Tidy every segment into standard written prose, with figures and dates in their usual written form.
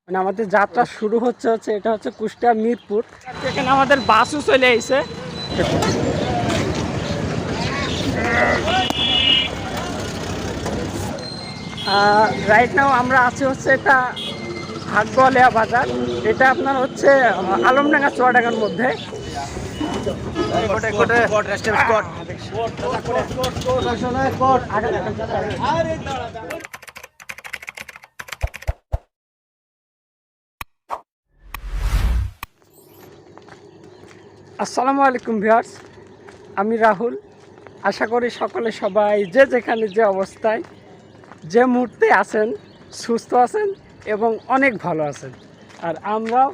মানে আমাদের যাত্রা শুরু হচ্ছে এটা হচ্ছে কুষ্টিয়া মিরপুর। এখানে আমাদের বাসও চলে এসেছে। রাইট নাও আমরা আছি হচ্ছে এটা হাটগোয়ালিয়া বাজার। এটা আপনার হচ্ছে আলমডাঙ্গা চুয়াডাঙ্গার মধ্যে। আসসালামু আলাইকুম ভিউয়ার্স, আমি রাহুল। আশা করি সকলে সবাই যে যেখানে যে অবস্থায় যে মুহূর্তে আছেন সুস্থ আছেন এবং অনেক ভালো আছেন। আর আমরাও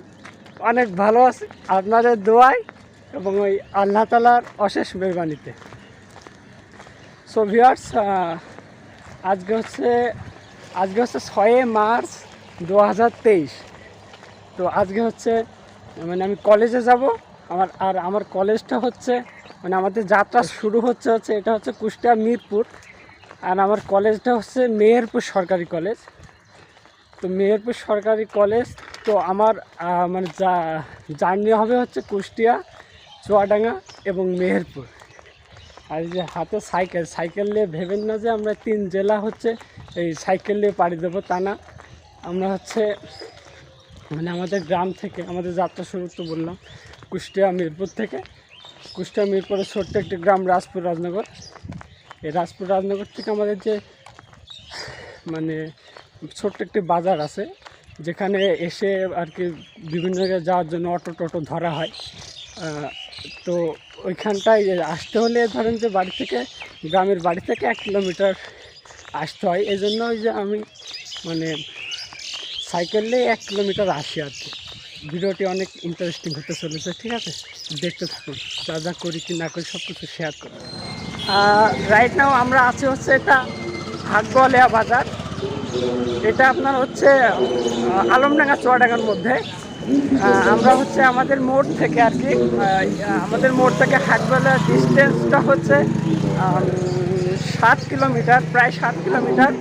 অনেক ভালো আছি আপনাদের দোয়ায় এবং ওই আল্লাহ তাআলার অশেষ মেহরবানিতে। সো ভিউয়ার্স, আজকে হচ্ছে 6 মার্চ 2023। তো আজকে হচ্ছে মানে আমি কলেজে যাব। আমার কলেজটা হচ্ছে মানে আমাদের যাত্রা শুরু হচ্ছে এটা হচ্ছে কুষ্টিয়া মিরপুর। আর আমার কলেজটা হচ্ছে মেহেরপুর সরকারি কলেজ। তো মেহেরপুর সরকারি কলেজ তো আমার মানে জার্নি হবে হচ্ছে কুষ্টিয়া, চুয়াডাঙ্গা এবং মেহেরপুর। আর যে হাতে সাইকেল নিয়ে ভেবেন না যে আমরা 3 জেলা হচ্ছে এই সাইকেল নিয়ে পাড়ি দেবো, তা না। আমরা হচ্ছে মানে আমাদের গ্রাম থেকে আমাদের যাত্রা শুরু তো বললাম কুষ্টিয়া মিরপুর থেকে। কুষ্টিয়া মিরপুরের ছোট্ট একটি গ্রাম রাজপুর রাজনগর। এই রাজপুর রাজনগর থেকে আমাদের যে মানে ছোট্ট একটি বাজার আছে, যেখানে এসে আর কি বিভিন্ন জায়গায় যাওয়ার জন্য অটো ধরা হয়। তো ওইখানটায় আসতে হলে ধরেন যে গ্রামের বাড়ি থেকে 1 কিলোমিটার আসতে হয়। এই জন্য যে আমি মানে সাইকেল নিয়ে 1 কিলোমিটার আসি আর কি। ভিডিওটি অনেক ইন্টারেস্টিং হতে চলেছে, ঠিক আছে? দেখতে থাকুন, যা করি কি না করি সব কিছু শেয়ার করুন। রাইট নাও আমরা আছি হচ্ছে এটা হাটগোয়ালিয়া বাজার। এটা আপনার হচ্ছে আলমডাঙ্গা চুয়াডাঙ্গার মধ্যে। আমরা হচ্ছে আমাদের মোড় থেকে আর কি আমাদের মোড় থেকে হাটগোয়ালিয়া ডিস্টেন্সটা হচ্ছে 7 কিলোমিটার, প্রায় 7 কিলোমিটার।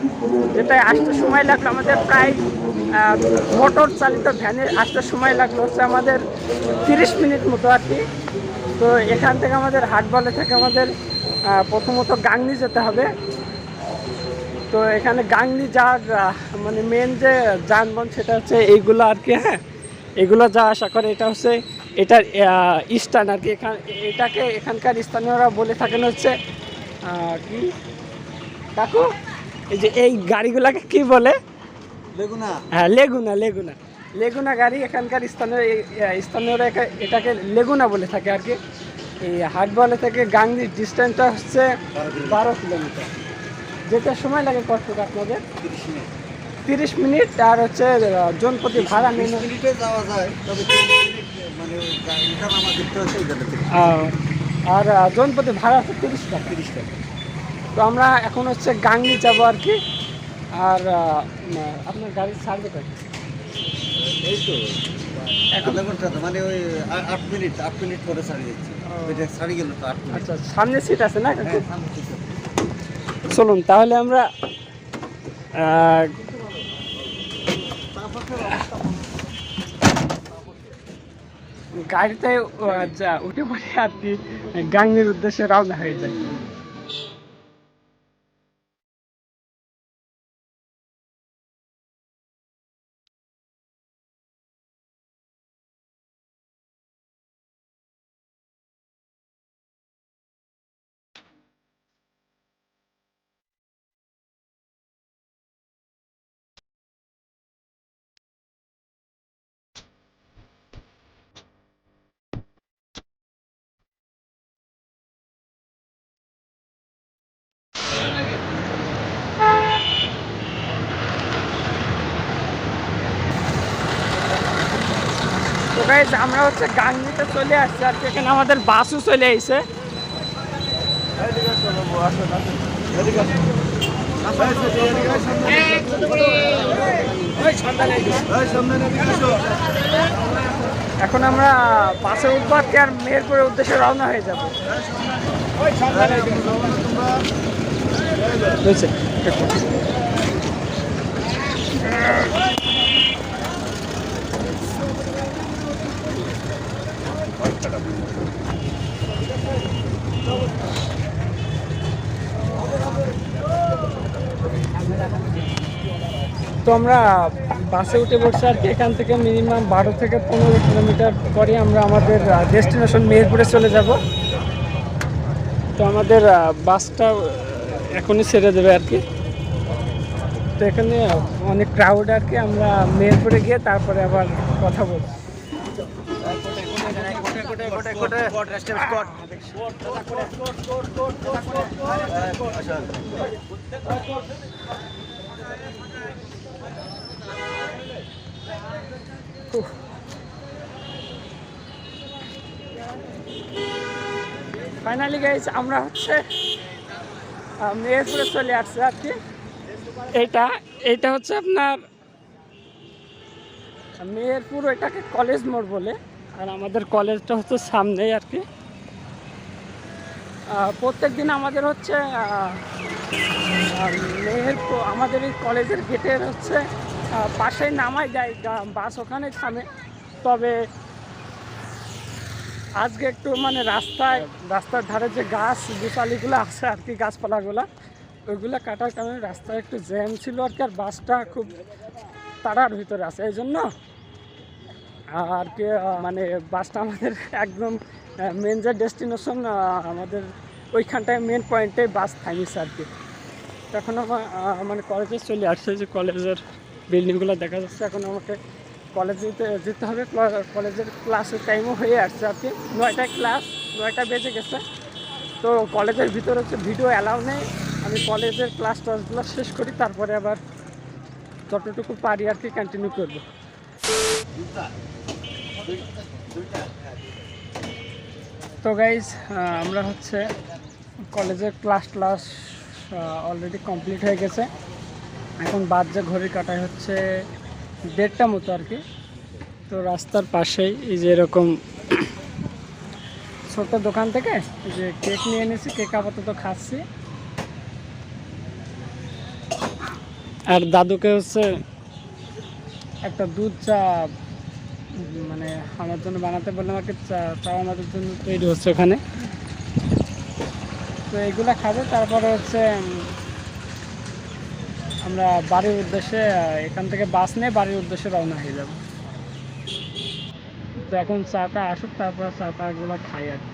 যেটাই আসতে সময় লাগলো আমাদের প্রায় মোটর চালিত ভ্যানে আসতে সময় লাগলো হচ্ছে আমাদের 30 মিনিট মতো আর কি। তো এখান থেকে আমাদের হাটগোয়ালিয়া থেকে আমাদের প্রথমত গাংনী যেতে হবে। তো এখানে গাংনী যাওয়ার মানে মেন যে যানবাহন সেটা হচ্ছে এইগুলো আর কি। হ্যাঁ, এগুলো যা আশা করে এটা হচ্ছে এটার স্ট্যান্ড আর কি। এটাকে এখানকার স্থানীয়রা বলে থাকেন হচ্ছে কি কাকু, এই যে এই গাড়িগুলোকে কি বলে? লেগুনা। হ্যাঁ, লেগুনা গাড়ি। এখানকার স্থানীয়রা এটাকে লেগুনা বলে থাকে আর কি। এই হাটগোয়ালিয়া থেকে গাংনীর ডিস্টেন্সটা হচ্ছে 12 কিলোমিটার। যেটা সময় লাগে কত আপনাদের? 30 মিনিট। আর হচ্ছে জনপ্রতি ভাড়া নিয়ে মিনিটে যাওয়া যায়, তবে মানে আমার দেখতে হচ্ছে এই জায়গা থেকে। আর জনপ্রতি ভাড়া হচ্ছে 30 টাকা। তো আমরা এখন হচ্ছে গাংনী যাবো আর কি। আর আপনার গাড়ি ছাড়বে কত? এই তো আধা ঘন্টা, মানে ওই 8 মিনিট পরে ছাড়িয়ে যাচ্ছে। ওইটা ছাড়িয়ে গেল তো 8 মিনিট। আচ্ছা, সামনে সিট আছে না? হ্যাঁ, সামনে সিট আছে। চলুন তাহলে আমরা গাড়িতে উঠে পড়ে আর কি গাংনীর উদ্দেশ্যে রওনা হয়ে যায়। তো গাইস, আমরা হচ্ছে গাংনীতে চলে আসছি আর কি। এখানে আমাদের বাসও চলে এসেছে। এখন আমরা বাসে উঠবো আর কি, আর মেহেরপুরের উদ্দেশ্যে রওনা হয়ে যাবো। আমরা বাসে উঠে পড়ছি আর কি। এখান থেকে মিনিমাম 12 থেকে 15 কিলোমিটার পরে আমরা আমাদের ডেস্টিনেশন মেহেরপুরে চলে যাব। তো আমাদের বাসটা এখনই ছেড়ে দেবে আর কি। তো এখানে অনেক ক্রাউড আর কি। আমরা মেহেরপুরে গিয়ে তারপরে আবার কথা বলবো। ফাইনালি গাইস আমরা হচ্ছে মেহেরপুরে চলে আসছে আর কি। এইটা হচ্ছে আপনার মেহেরপুর, এটাকে কলেজ মোড় বলে। আর আমাদের কলেজটা হচ্ছে সামনেই আর কি। প্রত্যেক দিন আমাদের হচ্ছে মেহেরপুর, আমাদের এই কলেজের গেটের হচ্ছে পাশেই নামাই যায় বাস, ওখানে থামে। তবে আজকে একটু মানে রাস্তার ধারে যে গাছ গুছালিগুলো আছে আর কি, গাছপালাগুলো ওইগুলো কাটার কারণে রাস্তায় একটু জ্যাম ছিল আর কি। আর বাসটা খুব তাড়ার ভিতরে আছে, এই জন্য আর কি মানে বাসটা আমাদের একদম মেন যে ডেস্টিনেশন আমাদের ওইখানটায় মেন পয়েন্টে বাস থামিয়েছে আর কি। এখন আমার মানে কলেজে চলে আসছে, যে কলেজের বিল্ডিংগুলো দেখা যাচ্ছে। এখন আমাকে কলেজে যেতে হবে। কলেজের ক্লাসের টাইমও হয়ে আসছে আর কি। 9টায় ক্লাস, 9টা বেজে গেছে। তো কলেজের ভিতরে হচ্ছে ভিডিও অ্যালাউ নেই। আমি কলেজের ক্লাস টাসগুলো শেষ করি, তারপরে আবার যতটুকু পারি আর কি কন্টিনিউ করব। তো গাইজ আমরা হচ্ছে কলেজের ক্লাস অলরেডি কমপ্লিট হয়ে গেছে। এখন বাজে ঘড়ির কাটায় হচ্ছে 1:30 মতো আর কি। তো রাস্তার পাশেই এই যে এরকম ছোট দোকান থেকে এই যে কেক নিয়ে এনেছি, কেক আপাতত খাচ্ছি। আর দাদুকে হচ্ছে একটা দুধ চা মানে আমার জন্য বানাতে বললাম আর কি। চা আমাদের জন্য তৈরি হচ্ছে ওখানে। তো এইগুলা খাবে, তারপরে হচ্ছে আমরা বাড়ির উদ্দেশ্যে এখান থেকে বাস নিয়ে বাড়ির উদ্দেশ্যে রওনা হয়ে যাব। তো এখন চাটা আসুক, তারপর চাটাগুলো খাই আর কি।